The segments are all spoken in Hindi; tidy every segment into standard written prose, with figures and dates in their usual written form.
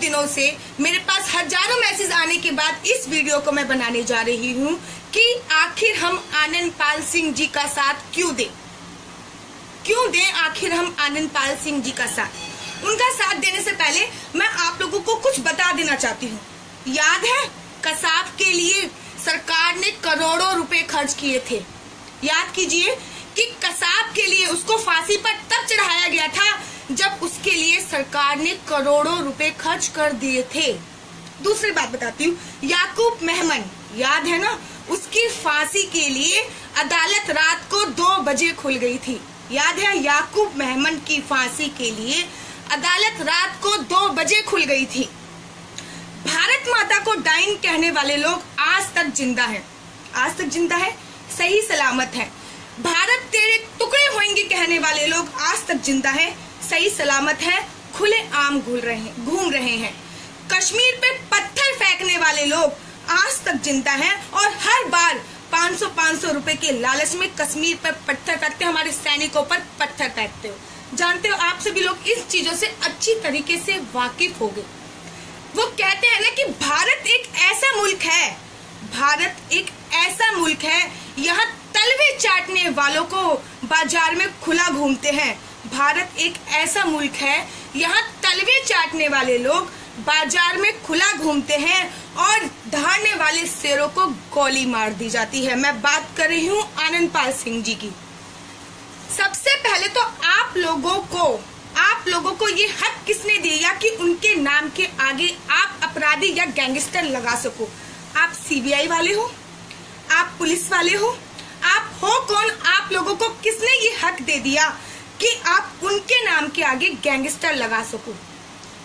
दिनों से मेरे पास हजारों मैसेज आने के बाद इस वीडियो को मैं बनाने जा रही हूँ कि आखिर हम आनंद पाल सिंह जी का साथ क्यों दें आखिर हम आनंद पाल सिंह जी का साथ। उनका साथ देने से पहले मैं आप लोगों को कुछ बता देना चाहती हूँ। याद है, कसाब के लिए सरकार ने करोड़ों रुपए खर्च किए थे। याद कीजिए कि कसाब के लिए उसको फांसी पर तब चढ़ाया गया था जब उसके लिए सरकार ने करोड़ों रुपए खर्च कर दिए थे। दूसरी बात बताती हूँ, याकूब मेमन, याद है ना, उसकी फांसी के लिए अदालत रात को 2 बजे खुल गई थी। याद है, याकूब मेमन की फांसी के लिए अदालत रात को 2 बजे खुल गई थी। भारत माता को डाइन कहने वाले लोग आज तक जिंदा है, सही सलामत है। भारत तेरे टुकड़े होंगे कहने वाले लोग आज तक जिंदा है, सही सलामत है, खुले आम घूम रहे हैं। कश्मीर पे पत्थर फेंकने वाले लोग आज तक जिंदा हैं और हर बार 500 रुपए के लालच में कश्मीर पर पत्थर फेंकते, हमारे सैनिकों पर पत्थर फेंकते हो। जानते हो, आप सभी लोग इस चीजों से अच्छी तरीके से वाकिफ हो गए। वो कहते हैं ना कि भारत एक ऐसा मुल्क है, यहाँ तलवे चाटने वालों को बाजार में खुला घूमते हैं। भारत एक ऐसा मुल्क है, यहाँ तलवे चाटने वाले लोग बाजार में खुला घूमते हैं और दहाड़ने वाले शेरों को गोली मार दी जाती है। मैं बात कर रही हूँ आनंद पाल सिंह जी की। सबसे पहले तो आप लोगों को ये हक किसने दिया कि उनके नाम के आगे आप अपराधी या गैंगस्टर लगा सको? आप सीबीआई वाले हो, आप पुलिस वाले हो, आप हो कौन? आप लोगों को किसने ये हक दे दिया कि आप उनके नाम के आगे गैंगस्टर लगा सको?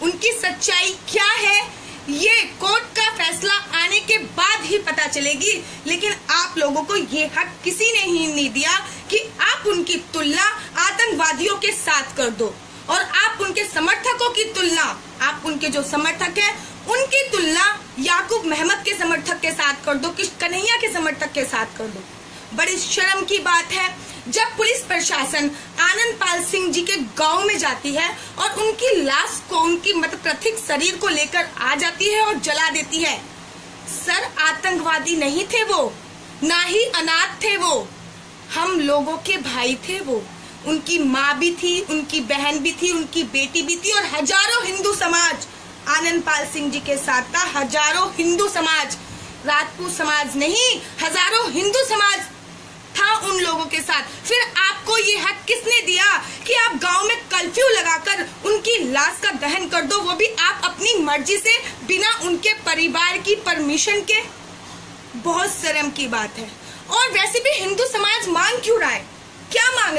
उनकी सच्चाई क्या है ये कोर्ट का फैसला आने के बाद ही पता चलेगी, लेकिन आप लोगों को ये हक किसी ने ही नहीं दिया कि आप उनकी तुलना आतंकवादियों के साथ कर दो और आप उनके समर्थकों की तुलना, आप उनके जो समर्थक हैं उनकी तुलना याकूब मेमन के समर्थक के साथ कर दो, किस कन्हैया के समर्थक के साथ कर दो। बड़ी शर्म की बात है जब पुलिस प्रशासन आनंद पाल सिंह जी के गांव में जाती है और उनकी लाश को, उनकी पार्थिव शरीर को लेकर आ जाती है और जला देती है। सर, आतंकवादी नहीं थे वो, ना ही अनाथ थे वो, हम लोगों के भाई थे वो। उनकी माँ भी थी, उनकी बहन भी थी, उनकी बेटी भी थी और हजारों हिंदू समाज आनंद पाल सिंह जी के साथ था। हजारों हिंदू समाज, राजपूत समाज नहीं, हजारों हिंदू समाज था उन लोगों के साथ। फिर आपको ये हक किसने दिया कि आप गांव में कर्फ्यू लगाकर उनकी लाश का दहन कर दो, वो भी आप अपनी मर्जी से, बिना उनके परिवार की परमिशन के? बहुत शर्म की बात है। और वैसे भी हिंदू समाज मांग क्यों रहा है? क्या मांग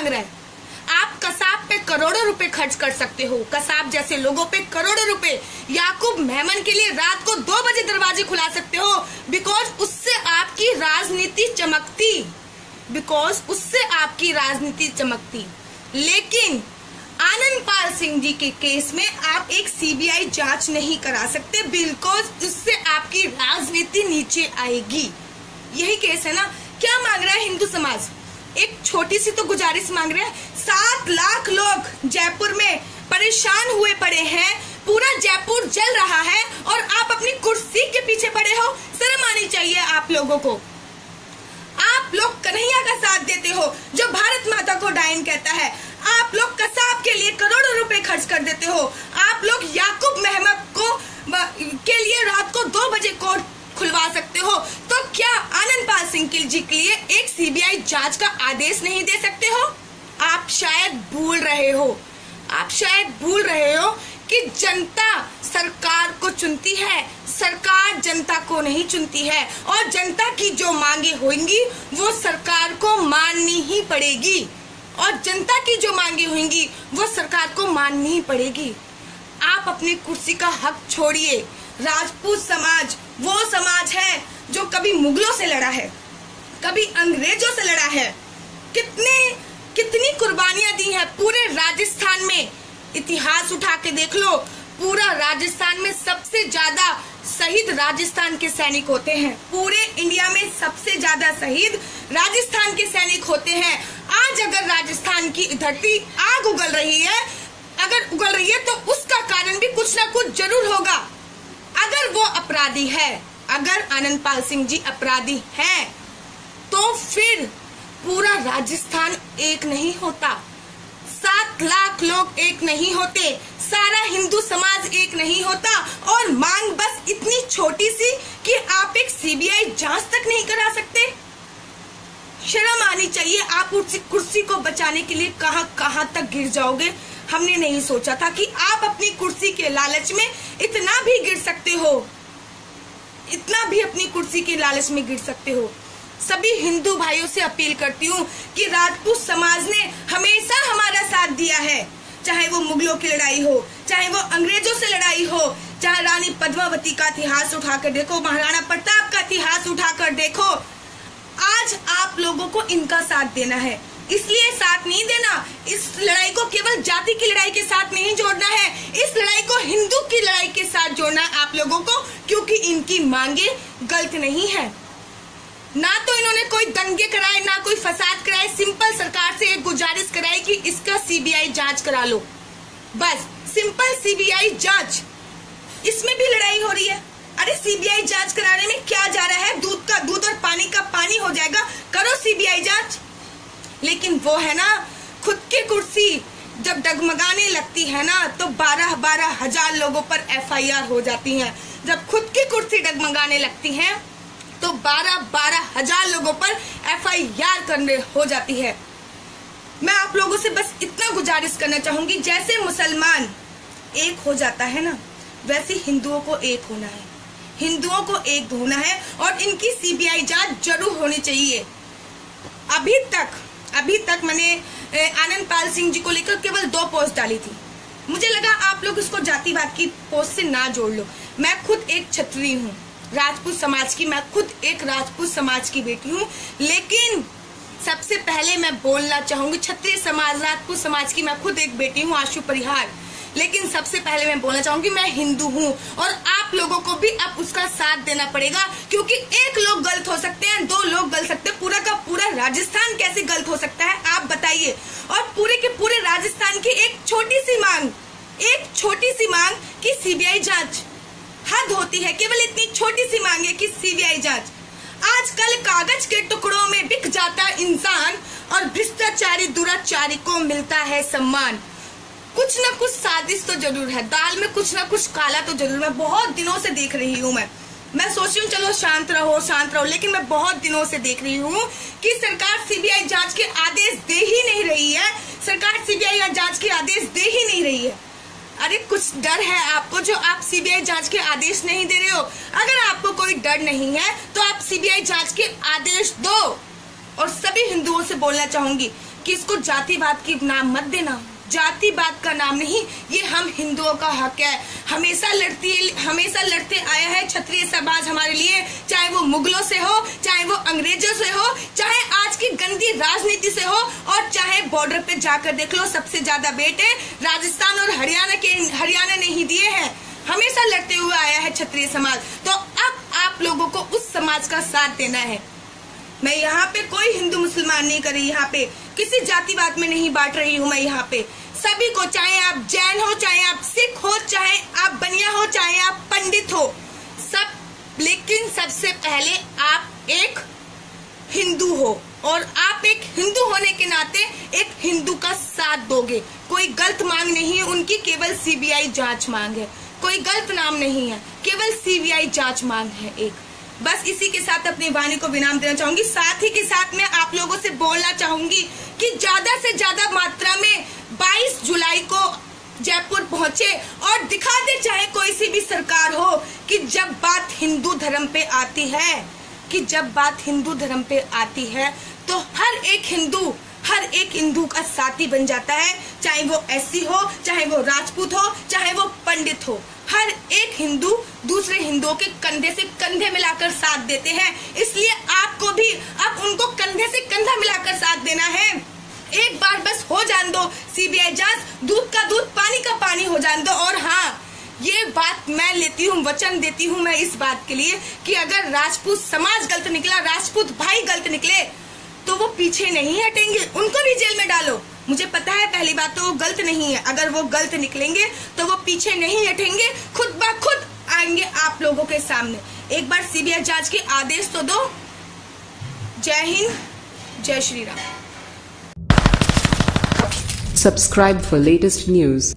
रहा है? आप कसाब पे करोड़ों रुपए खर्च कर सकते हो, कसाब जैसे लोगों पे करोड़ों रुपए, याकूब मेमन के लिए रात को 2 बजे दरवाजे खुला सकते हो, बिकॉज उससे आपकी राजनीति चमकती। लेकिन आनंद पाल सिंह जी के केस में आप एक सीबीआई जांच नहीं करा सकते, बिकॉज उससे आपकी राजनीति नीचे आएगी। यही केस है ना। क्या मांग रहा है हिंदू समाज? एक छोटी सी तो गुजारिश मांग रहे हैं। 7 लाख लोग जयपुर में परेशान हुए पड़े हैं, पूरा जयपुर जल रहा है और आप अपनी कुर्सी के पीछे पड़े हो। शर्म आनी चाहिए आप लोगों को। आप लोग कन्हैया का साथ देते हो जो भारत माता को डाइन कहता है। आप लोग कसाब के लिए करोड़ों रुपए खर्च कर देते हो। आप लोग याकूब मेमन के लिए रात को 2 बजे कोर्ट खुलवा सकते हो, तो क्या आनंद पाल सिंह जी के लिए एक सीबीआई जांच का आदेश नहीं दे सकते हो? आप शायद भूल रहे हो कि जनता सरकार को चुनती है, सरकार जनता को नहीं चुनती है और जनता की जो मांगे होंगी वो सरकार को माननी ही पड़ेगी और जनता की जो मांगे होंगी वो सरकार को माननी ही पड़ेगी। आप अपनी कुर्सी का हक छोड़िए। राजपूत समाज वो समाज है जो कभी मुगलों से लड़ा है, कभी अंग्रेजों से लड़ा है, कितनी कुर्बानियां दी हैं पूरे राजस्थान में। इतिहास उठा के देख लो, पूरा राजस्थान में सबसे ज्यादा शहीद राजस्थान के सैनिक होते हैं। पूरे इंडिया में सबसे ज्यादा शहीद राजस्थान के सैनिक होते हैं। आज अगर राजस्थान की धरती आग उगल रही है, अगर उगल रही है तो उसका कारण भी कुछ ना कुछ जरूर होगा। अगर वो अपराधी है, अगर आनंदपाल सिंह जी अपराधी हैं, तो फिर पूरा राजस्थान एक नहीं होता, 7 लाख लोग एक नहीं होते, सारा हिंदू समाज एक नहीं होता। और मांग बस इतनी छोटी सी कि आप एक सीबीआई जांच तक नहीं करा सकते। शर्म आनी चाहिए। आप उस कुर्सी को बचाने के लिए कहां तक गिर जाओगे। हमने नहीं सोचा था कि आप अपनी कुर्सी के लालच में इतना भी गिर सकते हो, इतना भी अपनी कुर्सी के लालच में गिर सकते हो। सभी हिंदू भाइयों से अपील करती हूँ कि राजपूत समाज ने हमेशा हमारा साथ दिया है, चाहे वो मुगलों की लड़ाई हो, चाहे वो अंग्रेजों से लड़ाई हो, चाहे रानी पद्मावती का इतिहास उठाकर देखो, महाराणा प्रताप का इतिहास उठाकर देखो। आज आप लोगों को इनका साथ देना है, इसलिए साथ नहीं देना। इस लड़ाई को केवल जाति की लड़ाई के साथ नहीं जोड़ना है, इस लड़ाई को हिंदू की लड़ाई के साथ जोड़ना है आप लोगों को, क्योंकि इनकी मांगे गलत नहीं है। ना तो इन्होंने कोई दंगे कराए, ना कोई फसाद कराए। सिंपल सरकार से एक गुजारिश कराई कि इसका सीबीआई जांच करा लो, बस सिंपल सीबीआई जांच। इसमें भी लड़ाई हो रही है। अरे सीबीआई जांच कराने में क्या जा रहा है, दूध का दूध और पानी का पानी हो जाएगा, करो सीबीआई जांच। लेकिन वो है ना, खुद की कुर्सी जब डगमगाने लगती है ना, तो 12-12 हजार लोगों पर एफआईआर हो जाती है। जब खुद की कुर्सी डगमगाने लगती है तो 12-12 हजार लोगों पर एफआईआर करने हो जाती है। मैं आप लोगों से बस इतना गुजारिश करना चाहूंगी, जैसे मुसलमान एक हो जाता है ना, वैसे हिंदुओं को एक होना है, हिंदुओं को एक होना है। और इनकी सीबीआई जांच जरूर होनी चाहिए। अभी तक मैंने आनंदपाल सिंह जी को लेकर केवल 2 पोस्ट डाली थी। मुझे लगा आप लोग इसको जातिवाद की पोस्ट से ना जोड़ लो। मैं खुद एक क्षत्रिय हूँ, राजपूत समाज की, मैं खुद एक राजपूत समाज की बेटी हूँ। लेकिन सबसे पहले मैं बोलना चाहूंगी, क्षत्रिय समाज, राजपूत समाज की मैं खुद एक बेटी हूँ, आशु परिहार। लेकिन सबसे पहले मैं बोलना चाहूंगी मैं हिंदू हूँ, और आप लोगों को भी अब उसका साथ देना पड़ेगा, क्योंकि एक लोग गलत हो सकते हैं, 2 लोग गलत सकते हैं, पूरा का पूरा राजस्थान कैसे गलत हो सकता है आप बताइए। और पूरे के पूरे राजस्थान की एक छोटी सी मांग कि सीबीआई जांच, हद होती है। केवल इतनी छोटी सी मांग है कि सीबीआई जांच। आजकल कागज के टुकड़ों में बिक जाता इंसान, और भ्रष्टाचारी दुराचारी को मिलता है सम्मान। कुछ ना कुछ साजिश तो जरूर है, दाल में कुछ ना कुछ काला तो जरूर है। बहुत दिनों से देख रही हूँ मैं सोच रही हूँ चलो शांत रहो, लेकिन मैं बहुत दिनों से देख रही हूँ कि सरकार सीबीआई जांच के आदेश दे ही नहीं रही है। सरकार सीबीआई जांच के आदेश दे ही नहीं रही है। अरे कुछ डर है आपको जो आप सीबीआई जांच के आदेश नहीं दे रहे हो? अगर आपको कोई डर नहीं है तो आप सीबीआई जांच के आदेश दो। और सभी हिंदुओं से बोलना चाहूंगी कि इसको जातिवाद की नाम मत देना, जातिवाद का नाम नहीं, ये हम हिंदुओं का हक है। हमेशा लड़ते आया है क्षत्रिय समाज हमारे लिए, चाहे वो मुगलों से हो, चाहे वो अंग्रेजों से हो, चाहे आज की गंदी राजनीति से हो, और चाहे बॉर्डर पे जाकर देख लो, सबसे ज्यादा बेटे राजस्थान और हरियाणा ने ही दिए हैं। हमेशा लड़ते हुए आया है क्षत्रिय समाज। तो अब आप लोगों को उस समाज का साथ देना है। मैं यहाँ पे कोई हिंदू मुसलमान नहीं कर रही, यहाँ पे किसी जातिवाद में नहीं बांट रही हूँ। मैं यहाँ पे सभी को, चाहे आप जैन हो, चाहे आप सिख हो, चाहे आप बनिया हो, चाहे आप पंडित हो, सब। लेकिन सबसे पहले आप एक हिंदू हो, और आप एक हिंदू होने के नाते एक हिंदू का साथ दोगे। कोई गलत मांग नहीं है उनकी, केवल सीबीआई जांच मांग है। कोई गलत नाम नहीं है, केवल सीबीआई जांच मांग है एक। बस इसी के साथ अपनी वाणी को विराम देना चाहूंगी। साथ ही के साथ मैं आप लोगों से बोलना चाहूंगी कि ज्यादा से ज्यादा मात्रा में 22 जुलाई को जयपुर पहुंचे और दिखा दे, चाहे कोई सी भी सरकार हो, कि जब बात हिंदू धर्म पे आती है तो हर एक हिंदू का साथी बन जाता है। चाहे वो एससी हो, चाहे वो राजपूत हो, चाहे वो पंडित हो, हर एक हिंदू दूसरे हिंदुओं के कंधे से कंधे मिलाकर साथ देते हैं। इसलिए आपको भी अब उनको कंधे से कंधा मिलाकर साथ देना है। एक बार बस हो जान दो सीबीआई जांच, दूध का दूध पानी का पानी हो जान दो। और हाँ, ये बात मैं लेती हूँ, वचन देती हूँ मैं इस बात के लिए कि अगर राजपूत समाज गलत निकला, राजपूत भाई गलत निकले, तो वो पीछे नहीं हटेंगे। उनको भी जेल में डालो, मुझे पता है पहली बात तो वो गलत नहीं है, अगर वो गलत निकलेंगे तो वो पीछे नहीं हटेंगे, खुद ब खुद आएंगे आप लोगों के सामने। एक बार सीबीआई जांच के आदेश तो दो। जय हिंद, जय Shri Ram. Subscribe for latest news.